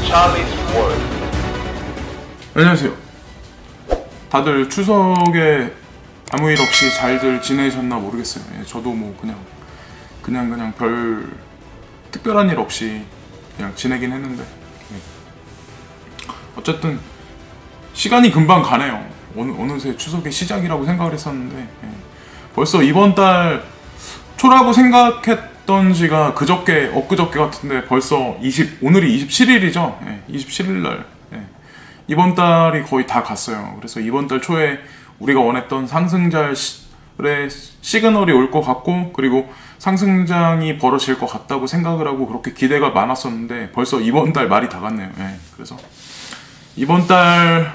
Charlie's Word. 안녕하세요. 다들 추석에 아무 일 없이 잘들 지내셨나 모르겠어요. 저도 뭐 그냥 별 특별한 일 없이 그냥 지내긴 했는데, 어쨌든 시간이 금방 가네요. 어느새 추석의 시작이라고 생각을 했었는데, 벌써 이번 달 초라고 생각했던 지가 엊그저께 같은데 벌써 오늘이 27일이죠. 27일 날 이번 달이 거의 다 갔어요. 그래서 이번 달 초에 우리가 원했던 상승장의 시그널이 올 것 같고, 그리고 상승장이 벌어질 것 같다고 생각을 하고 그렇게 기대가 많았었는데 벌써 이번 달 말이 다 갔네요. 그래서 이번 달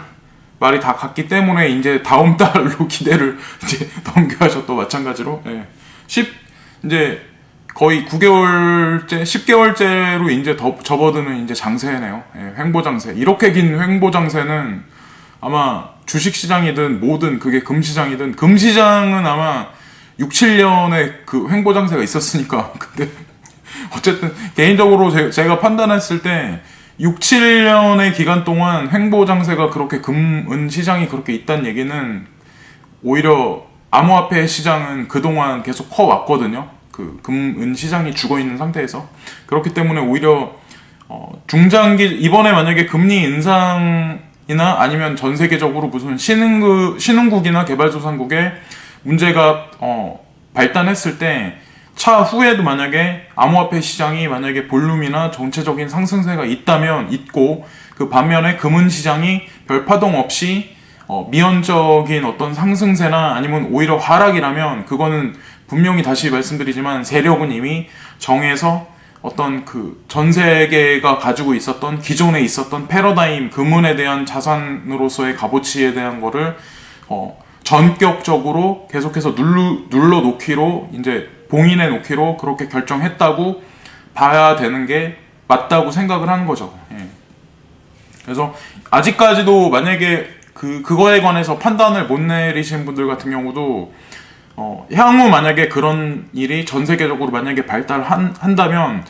말이 다 갔기 때문에 이제 다음 달로 기대를 이제 넘겨야죠. 또 마찬가지로 이제 거의 9개월째, 10개월째로 이제 접어드는 이제 장세네요. 횡보장세. 이렇게 긴 횡보장세는 아마 주식시장이든 뭐든 그게 금시장이든, 금시장은 아마 6, 7년의 그 횡보장세가 있었으니까. 근데 어쨌든 개인적으로 제가 판단했을 때 6, 7년의 기간 동안 횡보장세가 그렇게 금은시장이 그렇게 있다는 얘기는 오히려 암호화폐 시장은 그동안 계속 커왔거든요. 그 금은시장이 죽어있는 상태에서. 그렇기 때문에 오히려 중장기, 이번에 만약에 금리 인상이나 아니면 전 세계적으로 무슨 신흥국이나 개발도상국에 문제가 발단했을 때 차후에도 만약에 암호화폐 시장이 만약에 볼륨이나 전체적인 상승세가 있고, 그 반면에 금은시장이 별 파동 없이 미연적인 어떤 상승세나 아니면 오히려 하락이라면, 그거는 분명히 다시 말씀드리지만 세력은 이미 정해서 어떤 그 전 세계가 가지고 있었던 기존에 있었던 패러다임, 금은에 대한 자산으로서의 값어치에 대한 거를 전격적으로 계속해서 눌러 놓기로, 이제 봉인해 놓기로 그렇게 결정했다고 봐야 되는 게 맞다고 생각을 하는 거죠. 그래서 아직까지도 만약에 그거에 관해서 판단을 못 내리신 분들 같은 경우도 향후 만약에 그런 일이 전 세계적으로 만약에 발달한다면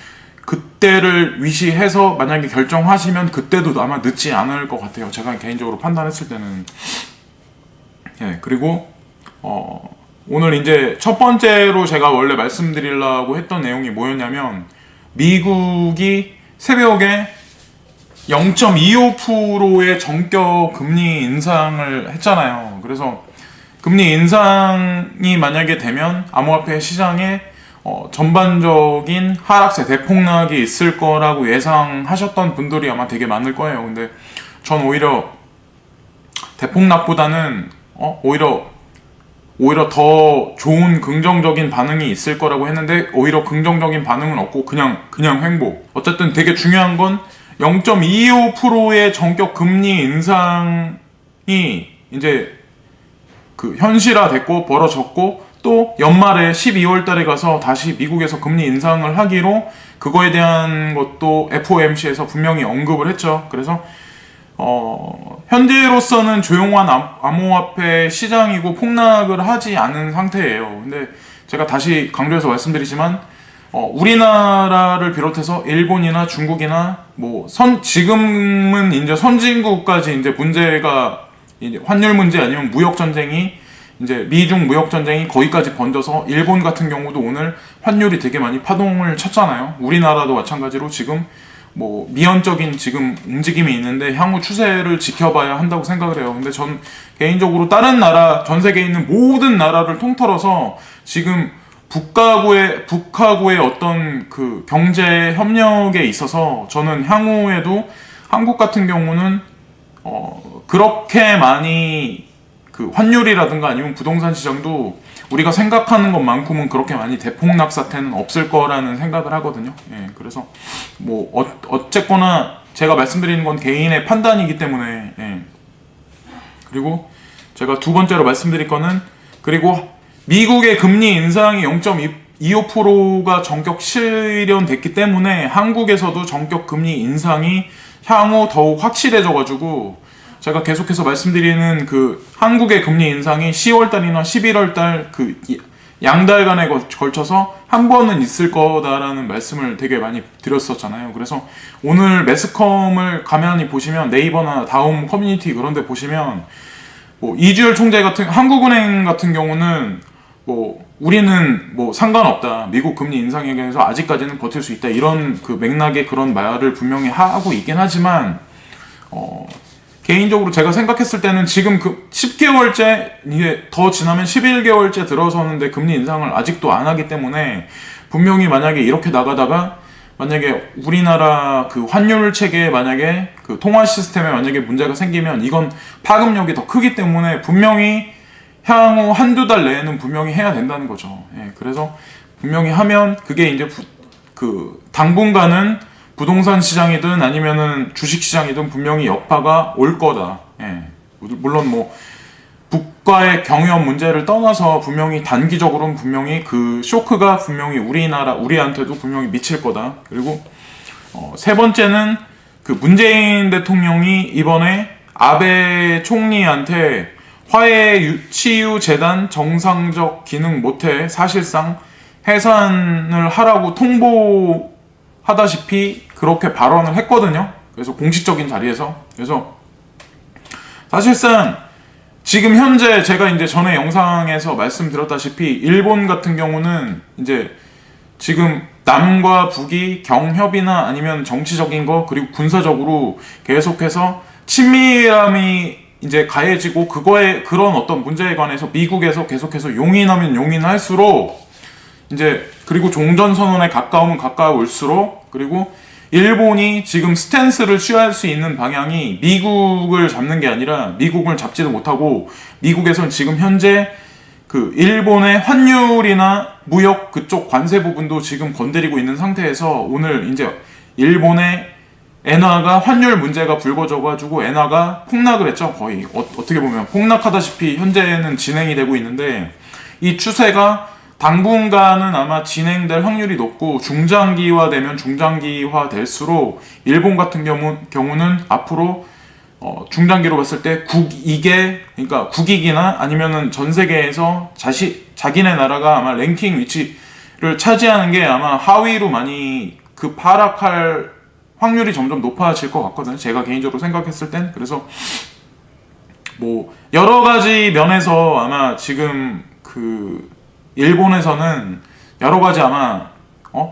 그때를 위시해서 만약에 결정하시면 그때도 아마 늦지 않을 것 같아요. 제가 개인적으로 판단했을 때는. 그리고 오늘 이제 첫 번째로 제가 원래 말씀드리려고 했던 내용이 뭐였냐면, 미국이 새벽에 0.25%의 전격 금리 인상을 했잖아요. 그래서 금리 인상이 만약에 되면 암호화폐 시장에 전반적인 하락세, 대폭락이 있을 거라고 예상하셨던 분들이 아마 되게 많을 거예요. 근데 전 오히려 대폭락보다는 오히려 더 좋은 긍정적인 반응이 있을 거라고 했는데, 오히려 긍정적인 반응은 없고 그냥 횡보. 어쨌든 되게 중요한 건 0.25%의 전격 금리 인상이 이제 그 현실화됐고 벌어졌고, 또 연말에 12월 달에 가서 다시 미국에서 금리 인상을 하기로, 그거에 대한 것도 FOMC에서 분명히 언급을 했죠. 그래서 현재로서는 조용한 암호화폐 시장이고 폭락을 하지 않은 상태예요. 근데 제가 다시 강조해서 말씀드리지만, 우리나라를 비롯해서 일본이나 중국이나 지금은 이제 선진국까지 이제 문제가 이제 환율 문제 아니면 무역 전쟁이, 이제 미중 무역 전쟁이 거기까지 번져서 일본 같은 경우도 오늘 환율이 되게 많이 파동을 쳤잖아요. 우리나라도 마찬가지로 지금 미연적인 지금 움직임이 있는데 향후 추세를 지켜봐야 한다고 생각을 해요. 근데 전 개인적으로 다른 나라, 전 세계에 있는 모든 나라를 통틀어서 지금 북하고의 어떤 그 경제 협력에 있어서 저는 향후에도 한국 같은 경우는 그렇게 많이 그 환율이라든가 아니면 부동산 시장도 우리가 생각하는 것만큼은 그렇게 많이 대폭락 사태는 없을 거라는 생각을 하거든요. 그래서 어쨌거나 제가 말씀드리는 건 개인의 판단이기 때문에. 그리고 제가 두 번째로 말씀드릴 거는, 그리고 미국의 금리 인상이 0.25%가 전격 실현됐기 때문에 한국에서도 전격 금리 인상이 향후 더욱 확실해져가지고, 제가 계속해서 말씀드리는 그 한국의 금리 인상이 10월달이나 11월달 그 양달간에 걸쳐서 한 번은 있을 거다라는 말씀을 되게 많이 드렸었잖아요. 그래서 오늘 매스컴을 가만히 보시면 네이버나 다음 커뮤니티 그런 데 보시면 뭐 이주열 총재 같은 한국은행 같은 경우는 뭐 우리는 뭐 상관없다. 미국 금리 인상에 대해서 아직까지는 버틸 수 있다. 이런 그 맥락의 그런 말을 분명히 하고 있긴 하지만 개인적으로 제가 생각했을 때는 지금 그 10개월째 이게 더 지나면 11개월째 들어서는데 금리 인상을 아직도 안 하기 때문에 분명히 만약에 이렇게 나가다가 만약에 우리나라 그 환율 체계에 만약에 그 통화 시스템에 만약에 문제가 생기면 이건 파급력이 더 크기 때문에 분명히 향후 한두 달 내에는 분명히 해야 된다는 거죠. 예, 그래서 분명히 하면 그게 이제 그 당분간은 부동산 시장이든 아니면은 주식 시장이든 분명히 여파가 올 거다. 예, 물론 뭐 국가의 경영 문제를 떠나서 분명히 단기적으로는 분명히 그 쇼크가 분명히 우리한테도 분명히 미칠 거다. 그리고 세 번째는 그 문재인 대통령이 이번에 아베 총리한테 화해치유재단 정상적 기능 못해 사실상 해산을 하라고 통보하다시피 그렇게 발언을 했거든요. 그래서 공식적인 자리에서. 그래서 사실상 지금 현재 제가 이제 전에 영상에서 말씀드렸다시피 일본 같은 경우는 이제 지금 남과 북이 경협이나 아니면 정치적인 거 그리고 군사적으로 계속해서 친밀함이 이제 가해지고 그거에 그런 어떤 문제에 관해서 미국에서 계속해서 용인하면 용인할수록 이제 그리고 종전선언에 가까우면 가까울수록 그리고 일본이 지금 스탠스를 취할 수 있는 방향이 미국을 잡는 게 아니라 미국을 잡지도 못하고 미국에선 지금 현재 그 일본의 환율이나 무역 그쪽 관세 부분도 지금 건드리고 있는 상태에서 오늘 이제 일본의 엔화가 환율 문제가 불거져가지고 엔화가 폭락을 했죠. 거의 어떻게 보면 폭락하다시피 현재는 진행이 되고 있는데 이 추세가 당분간은 아마 진행될 확률이 높고 중장기화 되면 중장기화 될수록 일본 같은 경우는 앞으로 중장기로 봤을 때 그러니까 국익이나 아니면은 전 세계에서 자기네 나라가 아마 랭킹 위치를 차지하는 게 아마 하위로 많이 하락할 확률이 점점 높아질 것 같거든요. 제가 개인적으로 생각했을 땐. 그래서 뭐 여러 가지 면에서 아마 지금 그 일본에서는 여러 가지 아마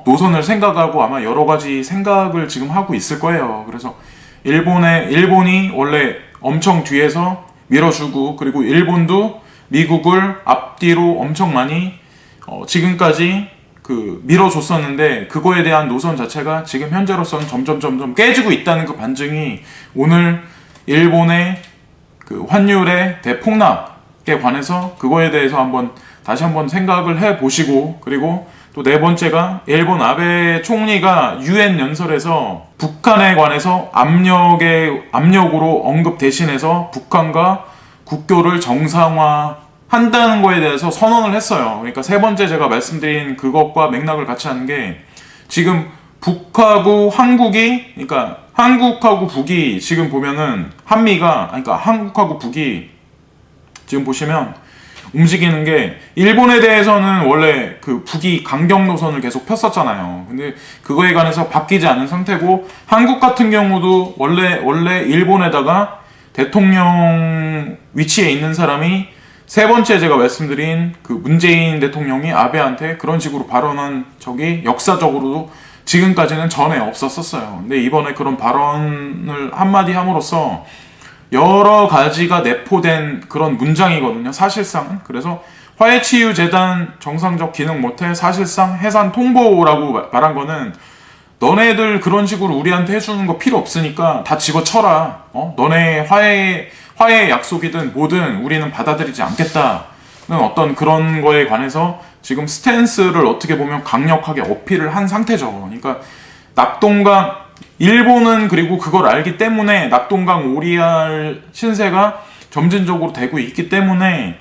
노선을 생각하고 아마 여러 가지 생각을 지금 하고 있을 거예요. 그래서 일본이 원래 엄청 뒤에서 밀어주고 그리고 일본도 미국을 앞뒤로 엄청 많이 지금까지 그 밀어줬었는데 그거에 대한 노선 자체가 지금 현재로서는 점점 깨지고 있다는 그 반증이 오늘 일본의 그 환율의 대폭락에 관해서 그거에 대해서 다시 한번 생각을 해보시고 그리고 또 네 번째가 일본 아베 총리가 유엔 연설에서 북한에 관해서 압력으로 언급 대신해서 북한과 국교를 정상화 한다는 거에 대해서 선언을 했어요. 그러니까 세 번째 제가 말씀드린 그것과 맥락을 같이 하는 게 지금 북하고 한국이 그러니까 한국하고 북이 지금 보면은 그러니까 한국하고 북이 지금 보시면 움직이는 게 일본에 대해서는 원래 그 북이 강경 노선을 계속 폈었잖아요. 근데 그거에 관해서 바뀌지 않은 상태고 한국 같은 경우도 원래 일본에다가 대통령 위치에 있는 사람이 세 번째 제가 말씀드린 그 문재인 대통령이 아베한테 그런 식으로 발언한 적이 역사적으로도 지금까지는 전에 없었었어요. 근데 이번에 그런 발언을 한마디 함으로써 여러 가지가 내포된 그런 문장이거든요. 사실상. 그래서 화해치유재단 정상적 기능 못해 사실상 해산 통보라고 말한 거는 너네들 그런 식으로 우리한테 해주는 거 필요 없으니까 다 집어쳐라. 너네 화해 약속이든 뭐든 우리는 받아들이지 않겠다는 어떤 그런 거에 관해서 지금 스탠스를 어떻게 보면 강력하게 어필을 한 상태죠. 그러니까 일본은 그리고 그걸 알기 때문에 낙동강 오리알 신세가 점진적으로 되고 있기 때문에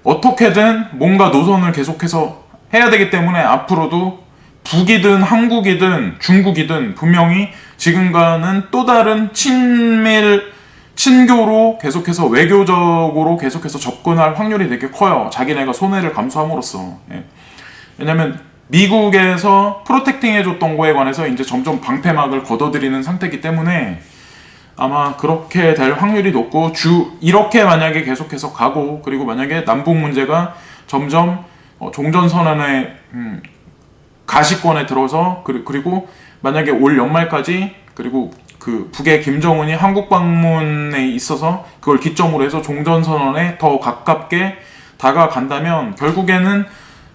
어떻게든 뭔가 노선을 계속해서 해야 되기 때문에 앞으로도 북이든 한국이든 중국이든 분명히 지금과는 또 다른 친교로 계속해서 외교적으로 계속해서 접근할 확률이 되게 커요. 자기네가 손해를 감수함으로써. 예. 왜냐면 미국에서 프로텍팅 해줬던 거에 관해서 이제 점점 방패막을 걷어들이는 상태이기 때문에 아마 그렇게 될 확률이 높고, 이렇게 만약에 계속해서 가고, 그리고 만약에 남북 문제가 점점 종전선언의 가시권에 들어서, 그리고 만약에 올 연말까지, 그리고 그 북의 김정은이 한국 방문에 있어서 그걸 기점으로 해서 종전선언에 더 가깝게 다가간다면, 결국에는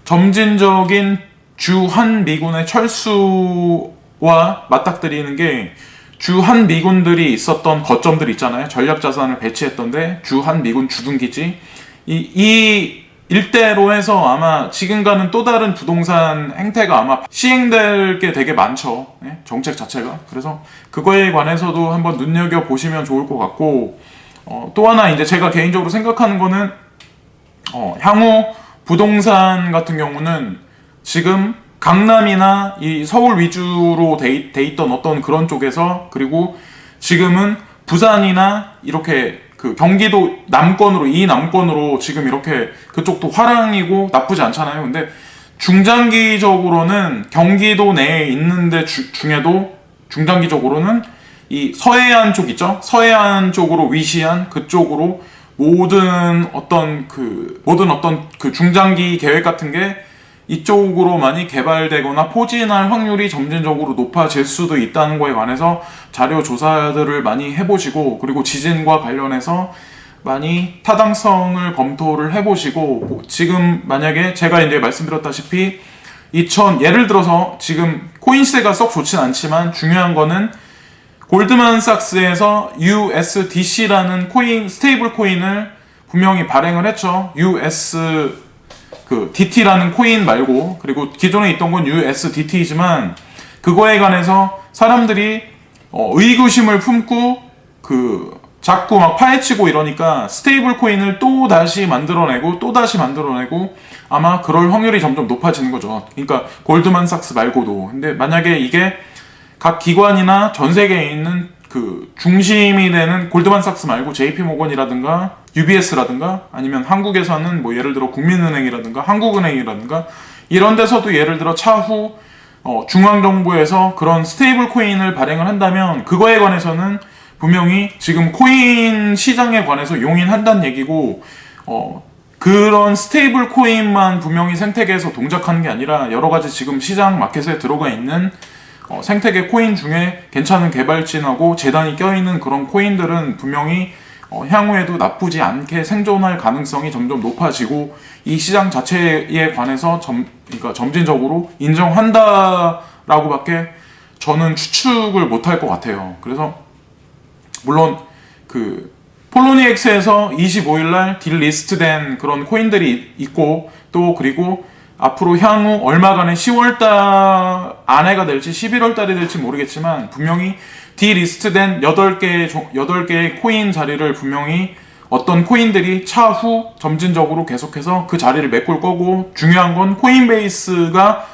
점진적인 주한 미군의 철수와 맞닥뜨리는 게, 주한 미군들이 있었던 거점들 있잖아요. 전략자산을 배치했던데 주한 미군 주둔기지, 이 일대로 해서 아마 지금과는 또 다른 부동산 행태가 아마 시행될 게 되게 많죠. 네? 정책 자체가. 그래서 그거에 관해서도 한번 눈여겨보시면 좋을 것 같고, 또 하나 이제 제가 개인적으로 생각하는 거는, 향후 부동산 같은 경우는 지금 강남이나 이 서울 위주로 돼 있던 어떤 그런 쪽에서, 그리고 지금은 부산이나 이렇게 그 경기도 남권으로, 이 남권으로 지금 이렇게 그쪽도 화랑이고 나쁘지 않잖아요. 근데 중장기적으로는 경기도 내에 있는데 중에도 중장기적으로는 이 서해안 쪽 있죠? 서해안 쪽으로 위시한 그쪽으로 모든 어떤 그 중장기 계획 같은 게 이쪽으로 많이 개발되거나 포진할 확률이 점진적으로 높아질 수도 있다는 거에 관해서 자료 조사들을 많이 해보시고, 그리고 지진과 관련해서 많이 타당성을 검토를 해보시고, 지금 만약에 제가 이제 말씀드렸다시피 예를 들어서 지금 코인 시세가 썩 좋진 않지만 중요한 거는 골드만삭스에서 USDC라는 스테이블 코인을 분명히 발행을 했죠. DT라는 코인 말고, 그리고 기존에 있던 건 USDT이지만 그거에 관해서 사람들이 의구심을 품고 자꾸 막 파헤치고 이러니까 스테이블 코인을 또 다시 만들어내고 아마 그럴 확률이 점점 높아지는 거죠. 그러니까 골드만삭스 말고도. 근데 만약에 이게 각 기관이나 전 세계에 있는 그 중심이 되는 골드만삭스 말고 JP모건이라든가 UBS라든가 아니면 한국에서는 뭐 예를 들어 국민은행이라든가 한국은행이라든가 이런 데서도 예를 들어 차후 중앙정부에서 그런 스테이블 코인을 발행을 한다면 그거에 관해서는 분명히 지금 코인 시장에 관해서 용인한다는 얘기고, 그런 스테이블 코인만 분명히 생태계에서 동작하는 게 아니라 여러 가지 지금 시장 마켓에 들어가 있는 생태계 코인 중에 괜찮은 개발진하고 재단이 껴있는 그런 코인들은 분명히 향후에도 나쁘지 않게 생존할 가능성이 점점 높아지고, 이 시장 자체에 관해서 그러니까 점진적으로 인정한다라고밖에 저는 추측을 못할 것 같아요. 그래서 물론 폴로니엑스에서 25일날 딜리스트된 그런 코인들이 있고, 또 그리고 앞으로 향후 얼마간의 10월달 안에가 될지 11월달이 될지 모르겠지만 분명히 디리스트된 8개의 코인 자리를 분명히 어떤 코인들이 차후 점진적으로 계속해서 그 자리를 메꿀 거고, 중요한 건 코인베이스가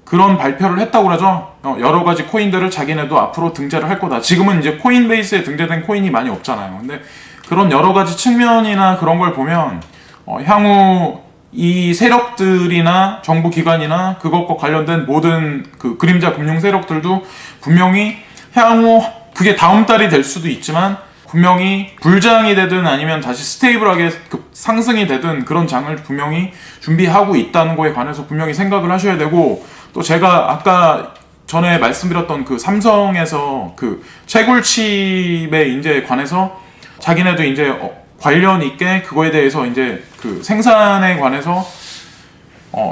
그런 발표를 했다고 그러죠. 여러 가지 코인들을 자기네도 앞으로 등재를 할 거다. 지금은 이제 코인베이스에 등재된 코인이 많이 없잖아요. 근데 그런 여러 가지 측면이나 그런 걸 보면 향후 이 세력들이나 정부 기관이나 그것과 관련된 모든 그 그림자 금융 세력들도 분명히 향후 그게 다음 달이 될 수도 있지만 분명히 불장이 되든 아니면 다시 스테이블하게 상승이 되든 그런 장을 분명히 준비하고 있다는 거에 관해서 분명히 생각을 하셔야 되고, 또 제가 아까 전에 말씀드렸던 그 삼성에서 그 채굴칩에 이제 관해서 자기네도 이제 관련 있게 그거에 대해서 이제 그 생산에 관해서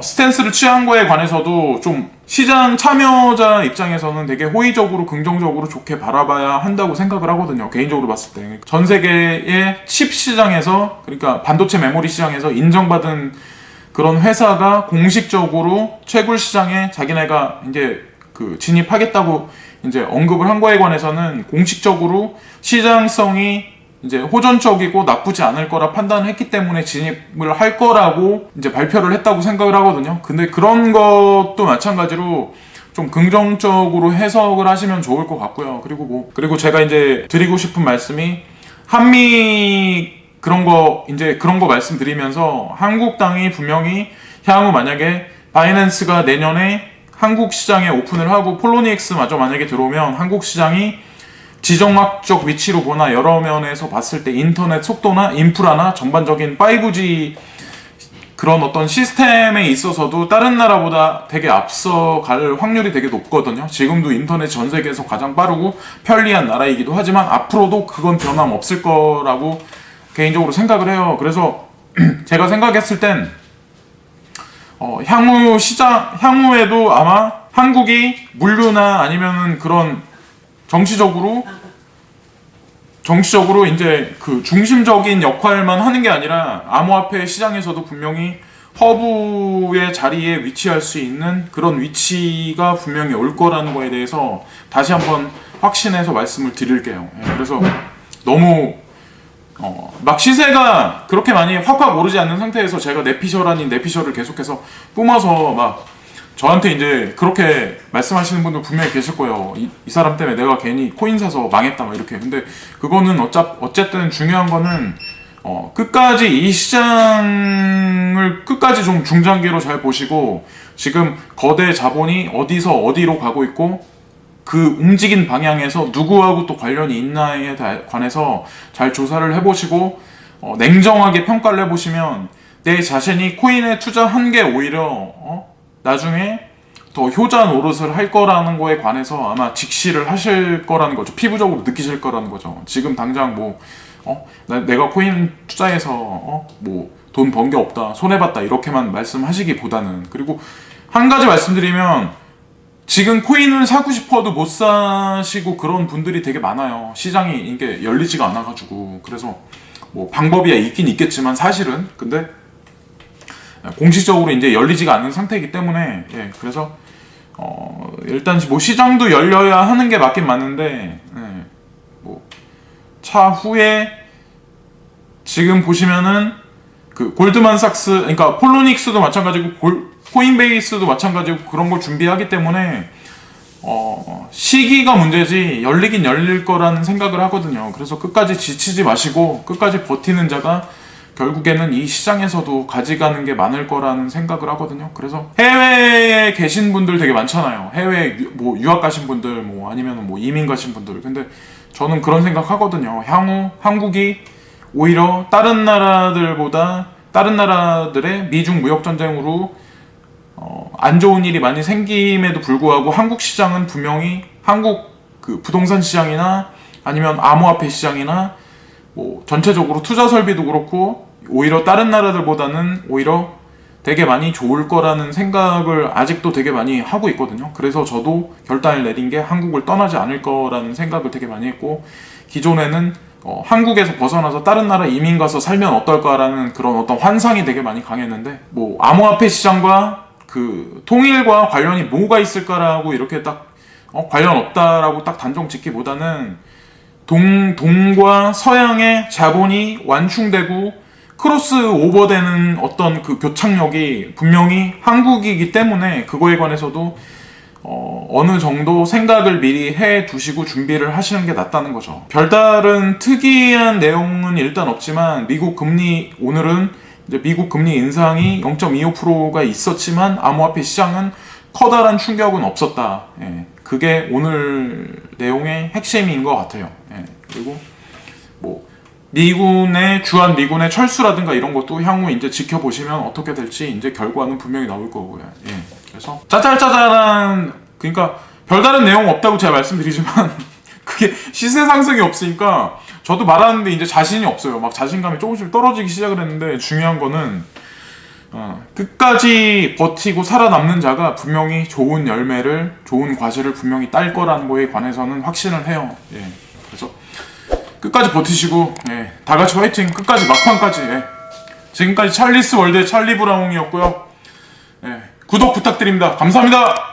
스탠스를 취한 거에 관해서도 좀 시장 참여자 입장에서는 되게 호의적으로 긍정적으로 좋게 바라봐야 한다고 생각을 하거든요. 개인적으로 봤을 때 전 세계의 칩 시장에서, 그러니까 반도체 메모리 시장에서 인정받은 그런 회사가 공식적으로 채굴 시장에 자기네가 이제 그 진입하겠다고 이제 언급을 한 거에 관해서는 공식적으로 시장성이 이제 호전적이고 나쁘지 않을 거라 판단했기 때문에 진입을 할 거라고 이제 발표를 했다고 생각을 하거든요. 근데 그런 것도 마찬가지로 좀 긍정적으로 해석을 하시면 좋을 것 같고요. 그리고 제가 이제 드리고 싶은 말씀이, 한미 그런 거 이제 그런 거 말씀드리면서 한국당이 분명히 향후 만약에 바이낸스가 내년에 한국 시장에 오픈을 하고 폴로니엑스마저 만약에 들어오면 한국 시장이 지정학적 위치로 보나 여러 면에서 봤을 때 인터넷 속도나 인프라나 전반적인 5G 그런 어떤 시스템에 있어서도 다른 나라보다 되게 앞서갈 확률이 되게 높거든요. 지금도 인터넷 전 세계에서 가장 빠르고 편리한 나라이기도 하지만 앞으로도 그건 변함없을 거라고 개인적으로 생각을 해요. 그래서 제가 생각했을 땐 향후에도 아마 한국이 물류나 아니면은 그런 정치적으로 이제 그 중심적인 역할만 하는 게 아니라 암호화폐 시장에서도 분명히 허브의 자리에 위치할 수 있는 그런 위치가 분명히 올 거라는 거에 대해서 다시 한번 확신해서 말씀을 드릴게요. 그래서 너무 막 시세가 그렇게 많이 확확 오르지 않는 상태에서 제가 내피셜 아닌 내피셜을 계속해서 뿜어서 막 저한테 이제 그렇게 말씀하시는 분들 분명히 계실 거예요. 이 사람 때문에 내가 괜히 코인 사서 망했다 막 이렇게. 근데 그거는 어쨌든 중요한 거는 끝까지 이 시장을 끝까지 좀 중장기로 잘 보시고 지금 거대 자본이 어디서 어디로 가고 있고 그 움직인 방향에서 누구하고 또 관련이 있나에 관해서 잘 조사를 해보시고 냉정하게 평가를 해보시면 내 자신이 코인에 투자한 게 오히려 나중에 더 효자 노릇을 할 거라는 거에 관해서 아마 직시를 하실 거라는 거죠. 피부적으로 느끼실 거라는 거죠. 지금 당장 내가 코인 투자해서 뭐 돈 번 게 없다, 손해봤다 이렇게만 말씀하시기보다는. 그리고 한 가지 말씀드리면 지금 코인을 사고 싶어도 못 사시고 그런 분들이 되게 많아요. 시장이 이게 열리지가 않아가지고. 그래서 뭐 방법이야 있긴 있겠지만 사실은 근데 공식적으로 이제 열리지가 않는 상태이기 때문에 그래서 일단 뭐 시장도 열려야 하는 게 맞긴 맞는데 뭐 차후에 지금 보시면은 그 골드만삭스 그러니까 폴로닉스도 마찬가지고 코인베이스도 마찬가지고 그런 걸 준비하기 때문에 시기가 문제지 열리긴 열릴 거라는 생각을 하거든요. 그래서 끝까지 지치지 마시고 끝까지 버티는 자가 결국에는 이 시장에서도 가져가는 게 많을 거라는 생각을 하거든요. 그래서 해외에 계신 분들 되게 많잖아요. 해외에 뭐 유학 가신 분들 뭐 아니면 뭐 이민 가신 분들. 근데 저는 그런 생각 하거든요. 향후 한국이 오히려 다른 나라들의 미중 무역 전쟁으로 안 좋은 일이 많이 생김에도 불구하고 한국 시장은 분명히 한국 그 부동산 시장이나 아니면 암호화폐 시장이나 뭐 전체적으로 투자 설비도 그렇고 오히려 다른 나라들보다는 오히려 되게 많이 좋을 거라는 생각을 아직도 되게 많이 하고 있거든요. 그래서 저도 결단을 내린 게 한국을 떠나지 않을 거라는 생각을 되게 많이 했고 기존에는 한국에서 벗어나서 다른 나라 이민 가서 살면 어떨까라는 그런 어떤 환상이 되게 많이 강했는데 뭐 암호화폐 시장과 그 통일과 관련이 뭐가 있을까라고 이렇게 딱 관련 없다라고 딱 단정 짓기보다는 동과 서양의 자본이 완충되고 크로스 오버되는 어떤 그 교착력이 분명히 한국이기 때문에 그거에 관해서도 어느 정도 생각을 미리 해 두시고 준비를 하시는 게 낫다는 거죠. 별다른 특이한 내용은 일단 없지만 오늘은 이제 미국 금리 인상이 0.25%가 있었지만 암호화폐 시장은 커다란 충격은 없었다. 그게 오늘 내용의 핵심인 것 같아요. 그리고 뭐 미군의 철수라든가 이런 것도 향후 이제 지켜보시면 어떻게 될지 이제 결과는 분명히 나올 거고요. 그래서 짜잘짜잘한 그러니까 별다른 내용 없다고 제가 말씀드리지만 그게 시세 상승이 없으니까 저도 말하는데 이제 자신이 없어요. 막 자신감이 조금씩 떨어지기 시작을 했는데 중요한 거는 끝까지 버티고 살아남는 자가 분명히 좋은 과실을 분명히 딸 거라는 거에 관해서는 확신을 해요. 그래서 끝까지 버티시고 다 같이 화이팅. 끝까지 막판까지. 지금까지 찰리스 월드의 찰리 브라운이었고요. 구독 부탁드립니다. 감사합니다.